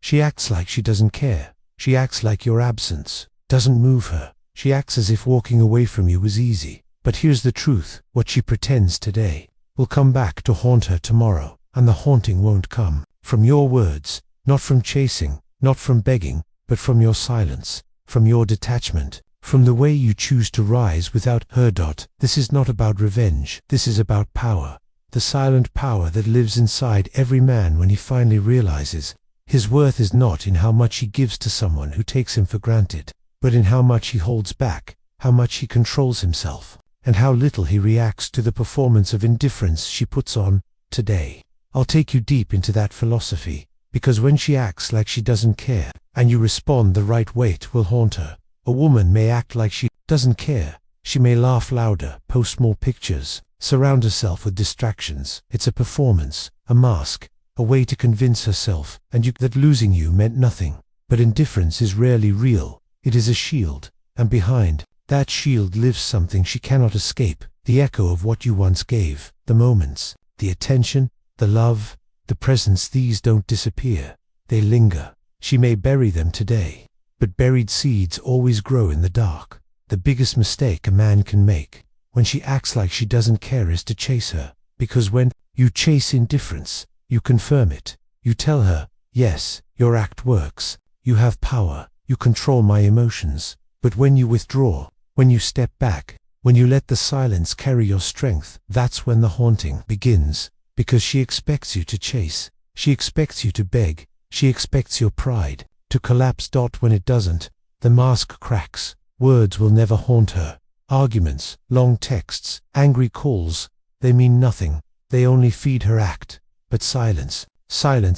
She acts like she doesn't care. She acts like your absence doesn't move her. She acts as if walking away from you was easy. But here's the truth: what she pretends today will come back to haunt her tomorrow, and the haunting won't come from your words, not from chasing, not from begging, but from your silence, from your detachment, from the way you choose to rise without her. This is not about revenge. This is about power. The silent power that lives inside every man when he finally realizes his worth is not in how much he gives to someone who takes him for granted, but in how much he holds back, how much he controls himself, and how little he reacts to the performance of indifference she puts on today. I'll take you deep into that philosophy, because when she acts like she doesn't care, and you respond the right way, it will haunt her. A woman may act like she doesn't care. She may laugh louder, post more pictures, surround herself with distractions. It's a performance, a mask, a way to convince herself and you that losing you meant nothing. But indifference is rarely real. It is a shield, and behind that shield lives something she cannot escape, the echo of what you once gave, the moments, the attention, the love, the presence. These don't disappear. They linger. She may bury them today, but buried seeds always grow in the dark. The biggest mistake a man can make when she acts like she doesn't care is to chase her, because when you chase indifference, you confirm it. You tell her, yes, your act works, you have power, you control my emotions. But when you withdraw, when you step back, when you let the silence carry your strength, that's when the haunting begins, because she expects you to chase, she expects you to beg, she expects your pride to collapse. When it doesn't, the mask cracks. Words will never haunt her. Arguments, long texts, angry calls, they mean nothing. They only feed her act. But silence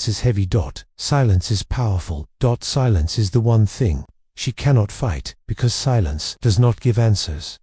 is heavy. Silence is powerful. Silence is the one thing she cannot fight, because silence does not give answers.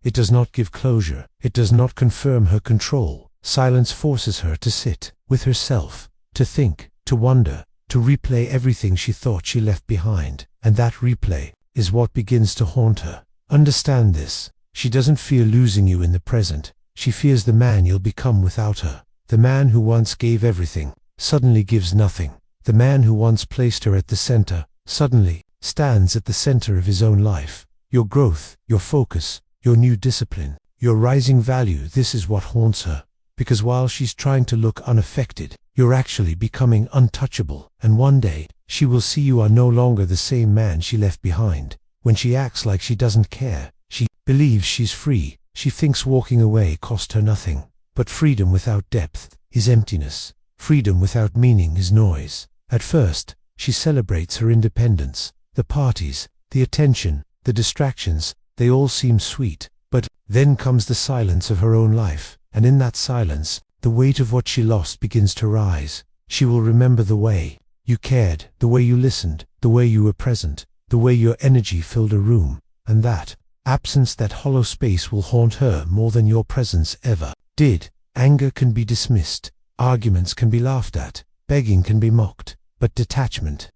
It does not give closure. It does not confirm her control. Silence forces her to sit with herself, to think, to wonder, to replay everything she thought she left behind. And that replay is what begins to haunt her. Understand this. She doesn't fear losing you in the present. She fears the man you'll become without her. The man who once gave everything, suddenly gives nothing. The man who once placed her at the center, suddenly stands at the center of his own life. Your growth, your focus, your new discipline, your rising value, this is what haunts her. Because while she's trying to look unaffected, you're actually becoming untouchable. And one day, she will see you are no longer the same man she left behind. When she acts like she doesn't care, she believes she's free. She thinks walking away cost her nothing. But freedom without depth is emptiness. Freedom without meaning is noise. At first, she celebrates her independence. The parties, the attention, the distractions, they all seem sweet. But then comes the silence of her own life. And in that silence, the weight of what she lost begins to rise. She will remember the way you cared, the way you listened, the way you were present, the way your energy filled a room. And that absence, that hollow space, will haunt her more than your presence ever did. Anger can be dismissed. Arguments can be laughed at. Begging can be mocked. But detachment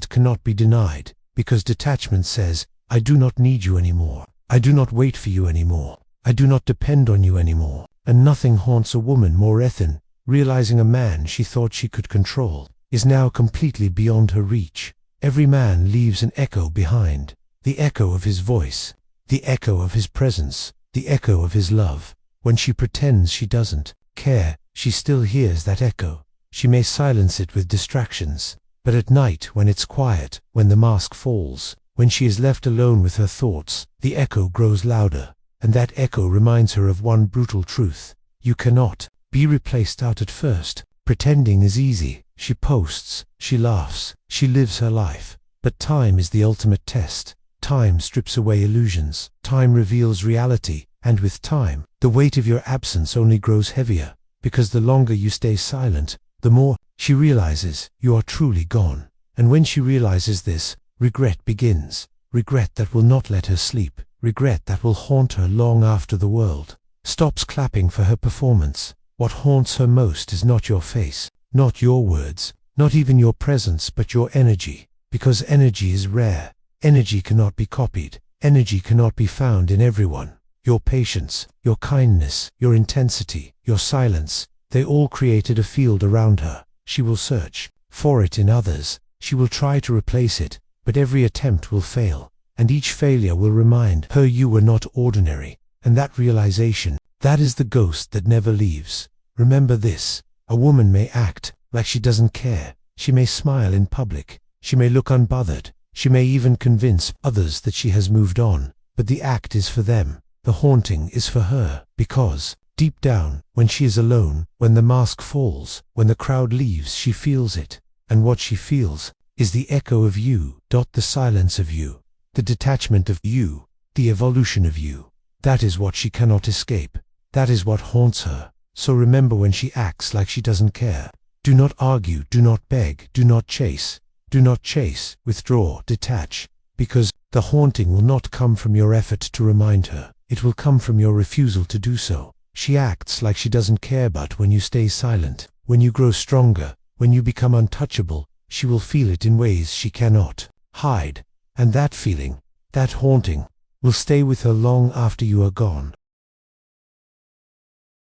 cannot be denied, because detachment says, I do not need you anymore. I do not wait for you anymore. I do not depend on you anymore. And nothing haunts a woman more than realizing a man she thought she could control is now completely beyond her reach. Every man leaves an echo behind, the echo of his voice, the echo of his presence, the echo of his love. When she pretends she doesn't care, she still hears that echo. She may silence it with distractions, but at night, when it's quiet, when the mask falls, when she is left alone with her thoughts, the echo grows louder. And that echo reminds her of one brutal truth: you cannot be replaced. Out at first, pretending is easy. She posts, she laughs, she lives her life. But time is the ultimate test. Time strips away illusions. Time reveals reality. And with time, the weight of your absence only grows heavier, because the longer you stay silent, the more she realizes you are truly gone. And when she realizes this, regret begins. Regret that will not let her sleep. Regret that will haunt her long after the world stops clapping for her performance. What haunts her most is not your face, not your words, not even your presence, but your energy. Because energy is rare. Energy cannot be copied. Energy cannot be found in everyone. Your patience, your kindness, your intensity, your silence, they all created a field around her. She will search for it in others. She will try to replace it, but every attempt will fail, and each failure will remind her you were not ordinary, and that realization, that is the ghost that never leaves. Remember this: a woman may act like she doesn't care, she may smile in public, she may look unbothered, she may even convince others that she has moved on, but the act is for them, the haunting is for her, because, deep down, when she is alone, when the mask falls, when the crowd leaves, she feels it, and what she feels is the echo of you, the silence of you, the detachment of you, the evolution of you. That is what she cannot escape. That is what haunts her. So remember, when she acts like she doesn't care, do not argue, do not beg, do not chase. Do not chase, withdraw, detach, because the haunting will not come from your effort to remind her. It will come from your refusal to do so. She acts like she doesn't care, but when you stay silent, when you grow stronger, when you become untouchable, she will feel it in ways she cannot hide. And that feeling, that haunting, will stay with her long after you are gone.